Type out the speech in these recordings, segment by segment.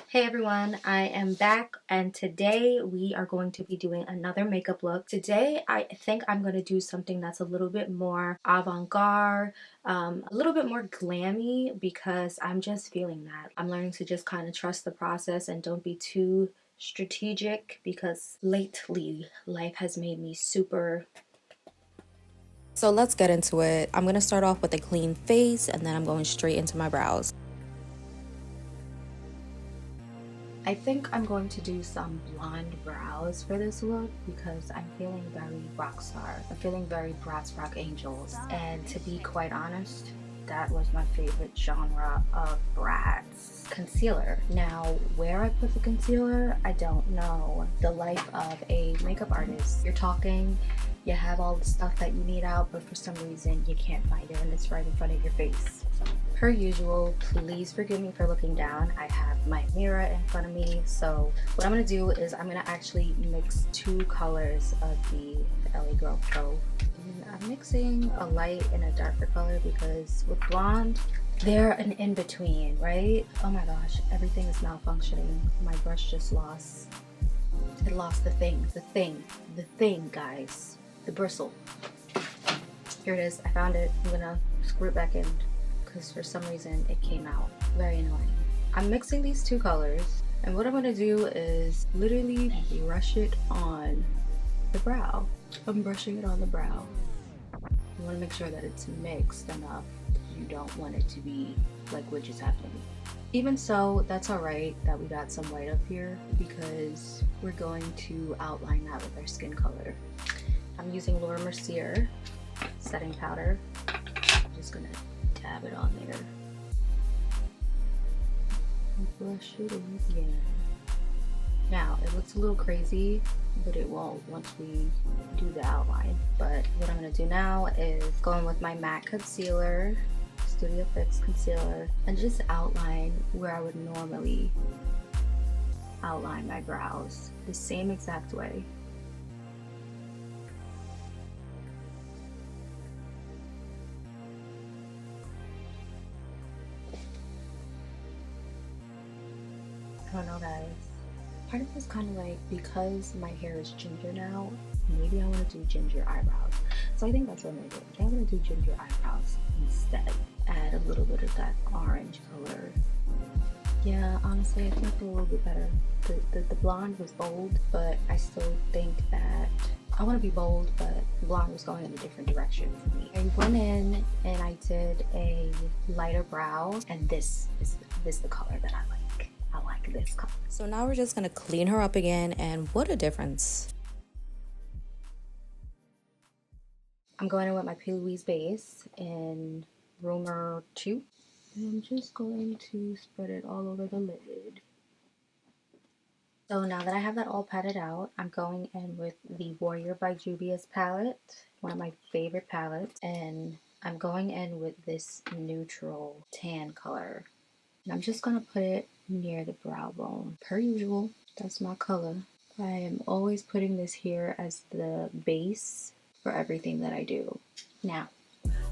Hey everyone, I am back and today we are going to be doing another makeup look. Today I think I'm going to do something that's a little bit more avant-garde, a little bit more glammy because I'm just feeling that. I'm learning to just kind of trust the process and don't be too strategic because lately life has made me super. So let's get into it. I'm going to start off with a clean face and then I'm going straight into my brows. I think I'm going to do some blonde brows for this look because I'm feeling very rock star. I'm feeling very Bratz Rock Angels. And to be quite honest, that was my favorite genre of Bratz concealer. Now, where I put the concealer, I don't know. The life of a makeup artist. You're talking, you have all the stuff that you need out, but for some reason you can't find it and it's right in front of your face. Per usual, please forgive me for looking down. I have my mirror in front of me. So what I'm gonna do is I'm gonna actually mix two colors of the LA Girl Pro. And I'm mixing a light and a darker color because with blonde, they're an in-between, right? Oh my gosh, everything is malfunctioning. My brush just lost. It lost the thing, guys. The bristle. Here it is, I found it. I'm gonna screw it back in because for some reason it came out. Very annoying. I'm mixing these two colors and what I'm going to do is literally brush it on the brow. I'm brushing it on the brow. You want to make sure that it's mixed enough. You don't want it to be like what just happened. Even so, that's alright that we got some white up here because we're going to outline that with our skin color. I'm using Mercier setting powder. I'm just going to dab it on there. Brush it in again. Now, it looks a little crazy, but it won't once we do the outline. But what I'm going to do now is go in with my matte concealer, Studio Fix concealer, and just outline where I would normally outline my brows the same exact way. I don't know, guys. Part of this kind of like, because my hair is ginger now, maybe I want to do ginger eyebrows. So I think that's what I'm going to do. I'm going to do ginger eyebrows instead. Add a little bit of that orange color. Yeah, honestly, I think it's a little bit better. The blonde was bold, but I still think that I want to be bold, but blonde was going in a different direction for me. I went in and I did a lighter brow, and this is the color that I like. I like this color. So now we're just gonna clean her up again, and what a difference. I'm going in with my Plouise base in Rumor 2. And I'm just going to spread it all over the lid. So now that I have that all patted out, I'm going in with the Warrior by Juvias palette, one of my favorite palettes, and I'm going in with this neutral tan color. And I'm just gonna put it near the brow bone. Per usual, that's my color. I am always putting this here as the base for everything that I do. Now,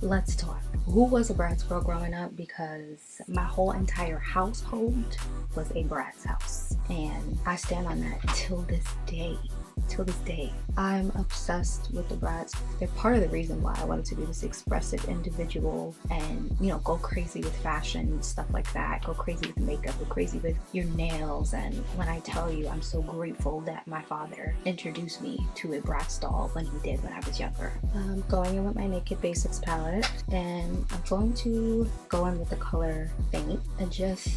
let's talk. Who was a Bratz girl growing up? Because my whole entire household was a Bratz house. And I stand on that till this day. Till this day. I'm obsessed with the Bratz. They're part of the reason why I wanted to be this expressive individual and, you know, go crazy with fashion and stuff like that. Go crazy with makeup, go crazy with your nails. And when I tell you, I'm so grateful that my father introduced me to a Bratz doll when he did when I was younger. I'm going in with my Naked Basics palette and I'm going to go in with the color Faint and just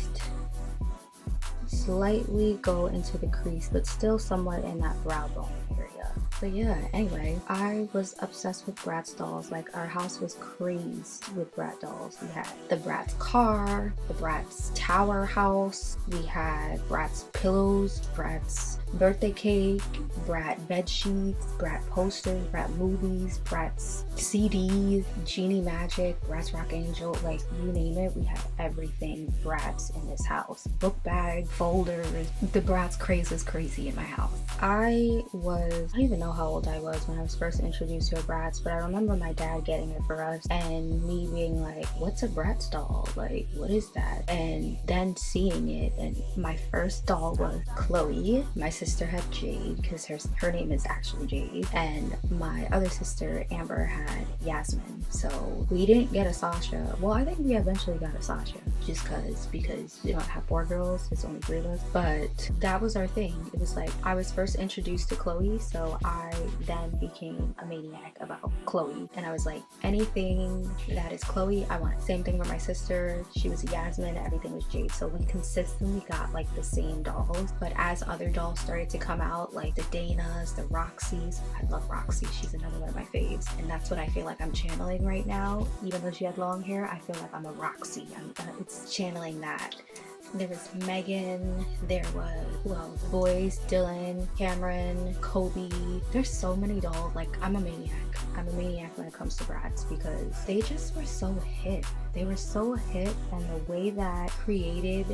slightly go into the crease, but still somewhat in that brow bone area. But yeah, anyway, I was obsessed with Bratz dolls. Like, our house was crazed with Bratz dolls. We had the Bratz car, the Bratz tower house, we had Bratz pillows, Bratz birthday cake, Bratz bed sheets, Bratz posters, Bratz movies, Bratz CDs, Genie Magic, Bratz Rock Angel, like you name it, we have everything Bratz in this house. Book bag, folders, the Bratz craze is crazy in my house. I don't even know how old I was when I was first introduced to a Bratz, but I remember my dad getting it for us and me being like, what's a Bratz doll? Like, what is that? And then seeing it, and my first doll was Chloe. My sister had Jade, because her name is actually Jade, and my other sister Amber had Yasmin. So we didn't get a Sasha. Well, I think we eventually got a Sasha, just because we don't have 4 girls, it's only 3 of us. But that was our thing. It was like I was first introduced to Chloe, so I then became a maniac about Chloe, and I was like, anything that is Chloe I want. Same thing with my sister, she was Yasmin, everything was Jade. So we consistently got like the same dolls. But as other dolls started to come out, like the Danas, the Roxys, I love Roxy, she's another one of my faves, and that's what I feel like I'm channeling right now. Even though she had long hair, I feel like I'm a Roxy. It's channeling that. There was Megan, there was, who else? Boys, Dylan, Cameron, Kobe. There's so many dolls. Like, I'm a maniac. I'm a maniac when it comes to Bratz because they just were so hip. They were so hip, and the way that created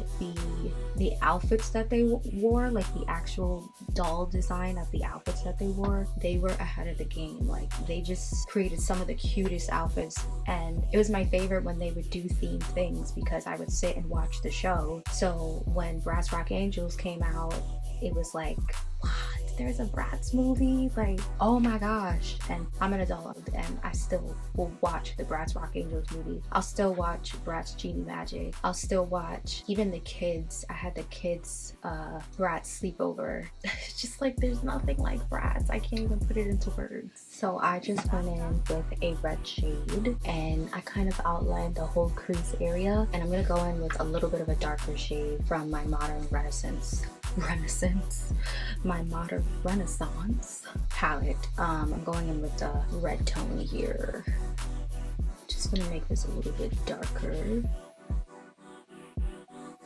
the outfits that they wore, like the actual doll design of the outfits that they were ahead of the game. Like, they just created some of the cutest outfits, and it was my favorite when they would do themed things because I would sit and watch the show. So when Bratz Rock Angels came out, it was like, what? There's a Bratz movie? Like, oh my gosh. And I'm an adult and I still will watch the Bratz Rock Angels movie. I'll still watch Bratz Genie Magic. I'll still watch even the kids. I had the kids Bratz sleepover. It's just like, there's nothing like Bratz. I can't even put it into words. So I just went in with a red shade and I kind of outlined the whole crease area, and I'm gonna go in with a little bit of a darker shade from my Modern Renaissance palette. I'm going in with the red tone here. Just gonna make this a little bit darker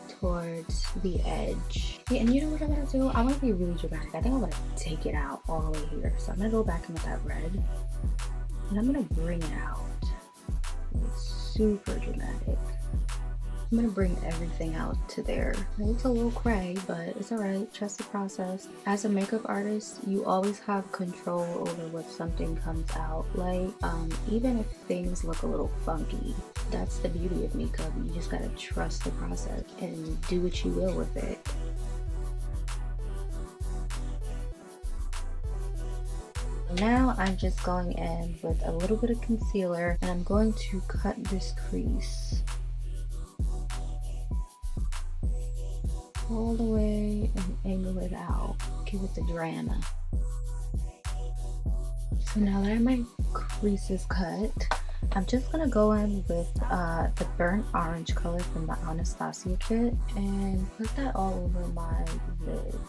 towards the edge. Yeah, and you know what I'm gonna do? I want to be really dramatic. I think I'm gonna take it out all the way here. So I'm gonna go back in with that red and I'm gonna bring it out. It's super dramatic. I'm gonna bring everything out to there. It looks a little cray, but it's alright. Trust the process. As a makeup artist, you always have control over what something comes out like. Even if things look a little funky, that's the beauty of makeup. You just gotta trust the process and do what you will with it. Now I'm just going in with a little bit of concealer and I'm going to cut this crease all the way and angle it out. Give it the drama. So now that my crease is cut, I'm just gonna go in with the burnt orange color from the Anastasia kit and put that all over my lid.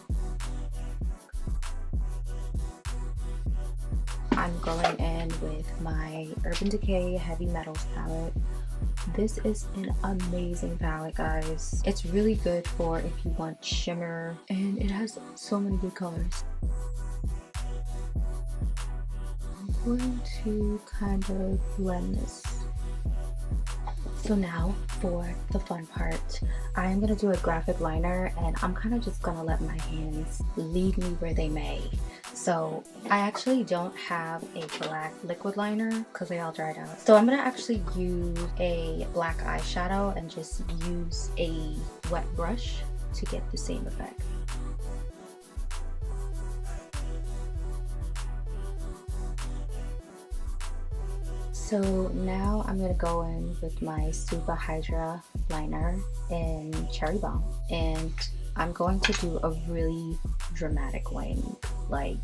I'm going in with my Urban Decay Heavy Metals palette. This is an amazing palette, guys. It's really good for if you want shimmer, and it has so many good colors. I'm going to kind of blend this. So now for the fun part, I'm gonna do a graphic liner and I'm kind of just gonna let my hands lead me where they may. So I actually don't have a black liquid liner because they all dried out. So I'm gonna actually use a black eyeshadow and just use a wet brush to get the same effect. So now I'm gonna go in with my Super Hydra liner in Cherry Balm, and I'm going to do a really dramatic wing, like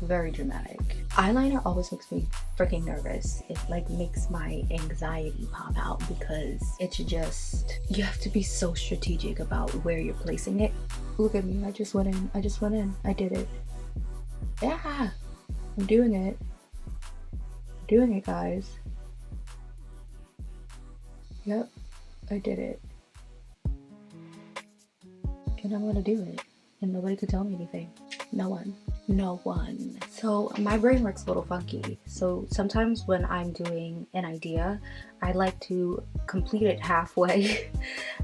very dramatic. Eyeliner always makes me freaking nervous. It like makes my anxiety pop out because it's just, you have to be so strategic about where you're placing it. Look at me, I just went in, I did it. Yeah, I'm doing it. Doing it, guys. Yep, I did it. And I'm gonna do it. and nobody could tell me anything. No one. No one. So my brain works a little funky. So sometimes when I'm doing an idea, I like to complete it halfway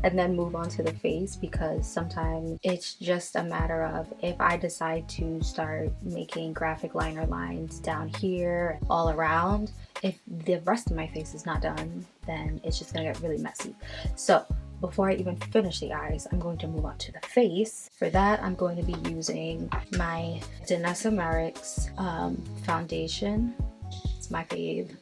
and then move on to the face, because sometimes it's just a matter of, if I decide to start making graphic liner lines down here, all around, if the rest of my face is not done, then it's just gonna get really messy. So before I even finish the eyes, I'm going to move on to the face. For that, I'm going to be using my Danessa Myricks foundation. It's my fave.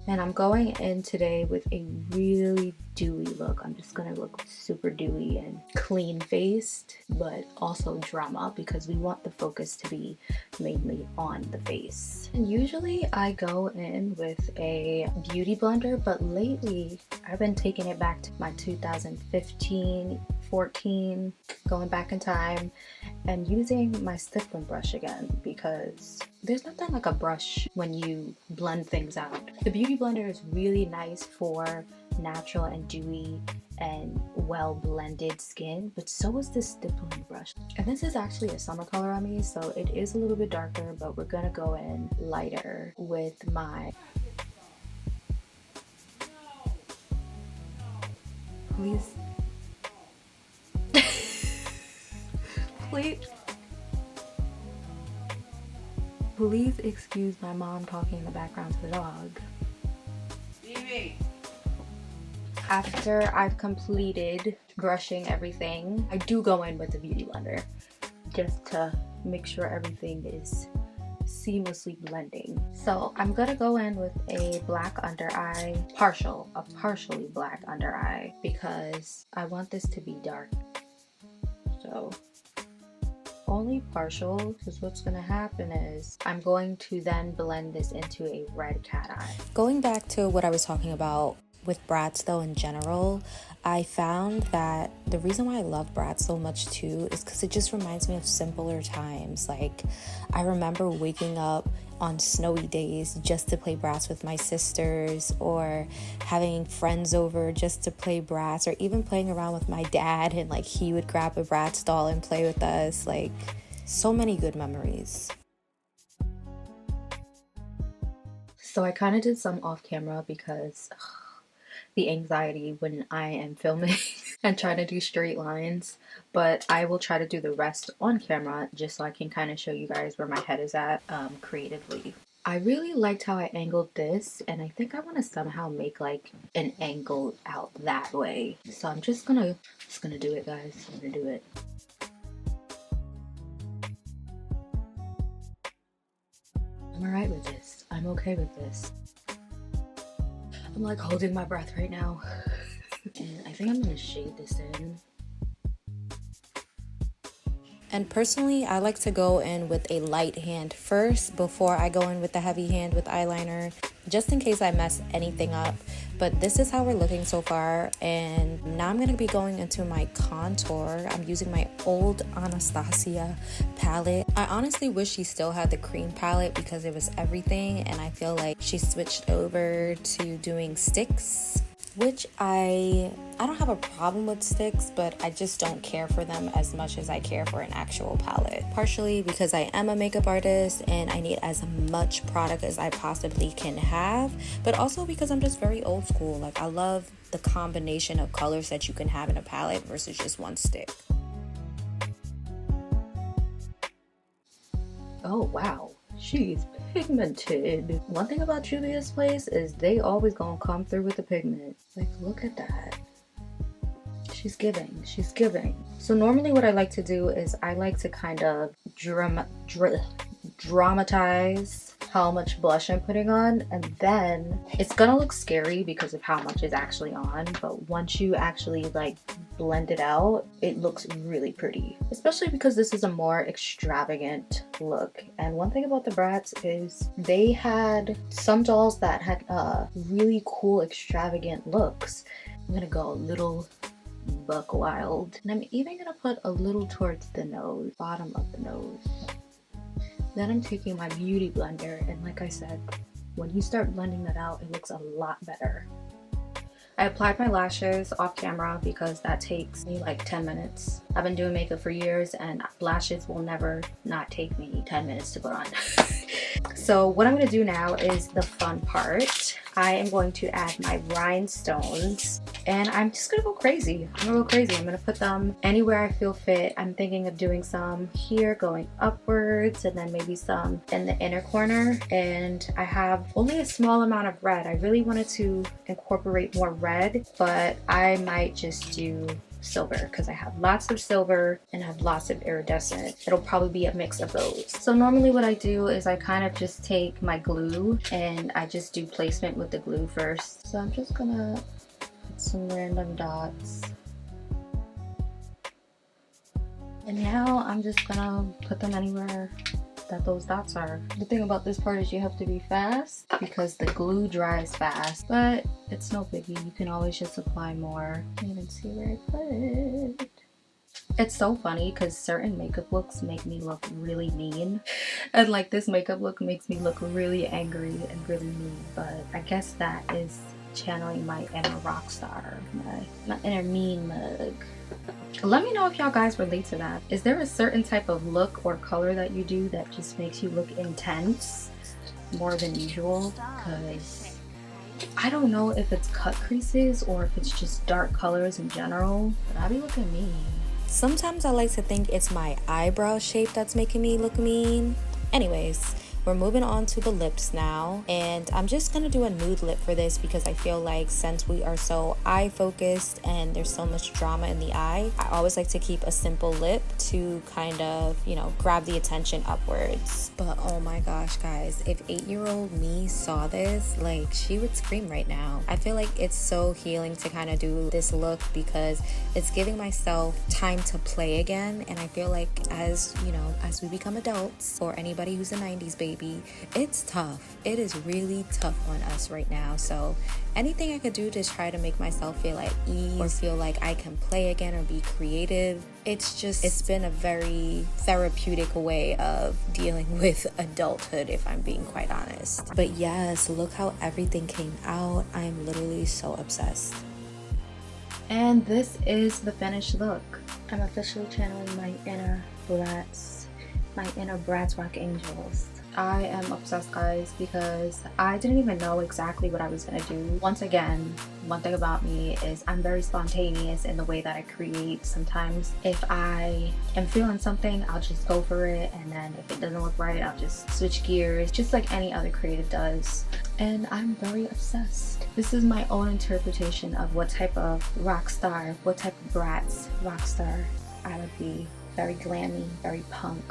And I'm going in today with a really dewy look. I'm just gonna look super dewy and clean faced, but also drama, because we want the focus to be mainly on the face. And usually I go in with a beauty blender, but lately I've been taking it back to my 2015, 14, going back in time, and using my stippling brush again, because there's nothing like a brush when you blend things out. The beauty blender is really nice for natural and dewy and well blended skin, but so is this stippling brush. And this is actually a summer color on me, so it is a little bit darker, but we're gonna go in lighter with my Please. Please excuse my mom talking in the background to the dog. After I've completed brushing everything, I do go in with the beauty blender just to make sure everything is seamlessly blending. So I'm gonna go in with a black under eye, partially black under eye, because I want this to be dark. So only partial, because what's gonna happen is I'm going to then blend this into a red cat eye. Going back to what I was talking about with Bratz though in general, I found that the reason why I love Bratz so much too is because it just reminds me of simpler times. Like, I remember waking up on snowy days just to play Bratz with my sisters, or having friends over just to play Bratz, or even playing around with my dad and like he would grab a Bratz doll and play with us. Like, so many good memories. So I kind of did some off camera because the anxiety when I am filming and trying to do straight lines, but I will try to do the rest on camera just so I can kind of show you guys where my head is at creatively. I really liked how I angled this, and I think I want to somehow make like an angle out that way. So I'm just gonna do it, guys. I'm gonna do it. I'm alright with this. I'm okay with this. I'm like holding my breath right now. And I think I'm gonna shade this in. And personally, I like to go in with a light hand first before I go in with the heavy hand with eyeliner, just in case I mess anything up. But this is how we're looking so far, and now I'm going to be going into my contour. I'm using my old Anastasia palette. I honestly wish she still had the cream palette because it was everything, and I feel like she switched over to doing sticks, which I don't have a problem with sticks, but I just don't care for them as much as I care for an actual palette. Partially because I am a makeup artist and I need as much product as I possibly can have, but also because I'm just very old school. Like, I love the combination of colors that you can have in a palette versus just one stick. Oh wow, she's pigmented. One thing about Juvias place is they always gonna come through with the pigment. Like, look at that. She's giving. So normally what I like to do is I like to kind of dramatize how much blush I'm putting on, and then it's gonna look scary because of how much is actually on, but once you actually like blend it out, it looks really pretty, especially because this is a more extravagant look. And one thing about the Bratz is they had some dolls that had really cool extravagant looks. I'm gonna go a little buck wild, and I'm even gonna put a little towards the nose, bottom of the nose. Then I'm taking my beauty blender, and like I said, when you start blending that out, it looks a lot better. I applied my lashes off camera because that takes me like 10 minutes. I've been doing makeup for years and lashes will never not take me 10 minutes to put on. So what I'm going to do now is the fun part. I am going to add my rhinestones and I'm just going to go crazy. I'm going to go crazy. I'm going to put them anywhere I feel fit. I'm thinking of doing some here going upwards and then maybe some in the inner corner. And I have only a small amount of red. I really wanted to incorporate more red, but I might just do silver because I have lots of silver and I have lots of iridescent. It'll probably be a mix of those. So normally what I do is I kind of just take my glue and I just do placement with the glue first. So I'm just gonna put some random dots. And now I'm just gonna put them anywhere that those dots are. The thing about this part is you have to be fast because the glue dries fast, but it's no biggie. You can always just apply more. Can't even see where I put it. It's so funny because certain makeup looks make me look really mean, and like this makeup look makes me look really angry and really mean, but I guess that is channeling my inner rock star, my inner mean mug. Let me know if y'all guys relate to that. Is there a certain type of look or color that you do that just makes you look intense more than usual? Because I don't know if it's cut creases or if it's just dark colors in general, but I be looking mean. Sometimes I like to think it's my eyebrow shape that's making me look mean. Anyways, we're moving on to the lips now, and I'm just gonna do a nude lip for this because I feel like since we are so eye focused and there's so much drama in the eye, I always like to keep a simple lip to kind of, you know, grab the attention upwards. But oh my gosh guys, if 8-year-old me saw this, like she would scream right now. I feel like it's so healing to kind of do this look because it's giving myself time to play again, and I feel like as you know, as we become adults, or anybody who's a 90s baby, it's tough. It is really tough on us right now. So anything I could do to try to make myself feel at ease or feel like I can play again or be creative, it's been a very therapeutic way of dealing with adulthood, if I'm being quite honest. But yes, look how everything came out. I'm literally so obsessed. And this is the finished look. I'm officially channeling my inner Bratz, my inner Bratz Rock Angels. I am obsessed, guys, because I didn't even know exactly what I was gonna do. Once again, one thing about me is I'm very spontaneous in the way that I create. Sometimes if I am feeling something, I'll just go for it, and then if it doesn't look right, I'll just switch gears, just like any other creative does. And I'm very obsessed. This is my own interpretation of what type of rock star, what type of Bratz rock star I would be. Very glammy, very punk.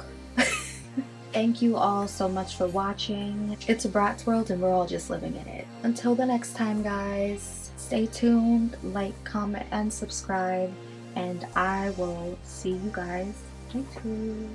Thank you all so much for watching. It's a Bratz world and we're all just living in it. Until the next time, guys, stay tuned, like, comment, and subscribe, and I will see you guys later.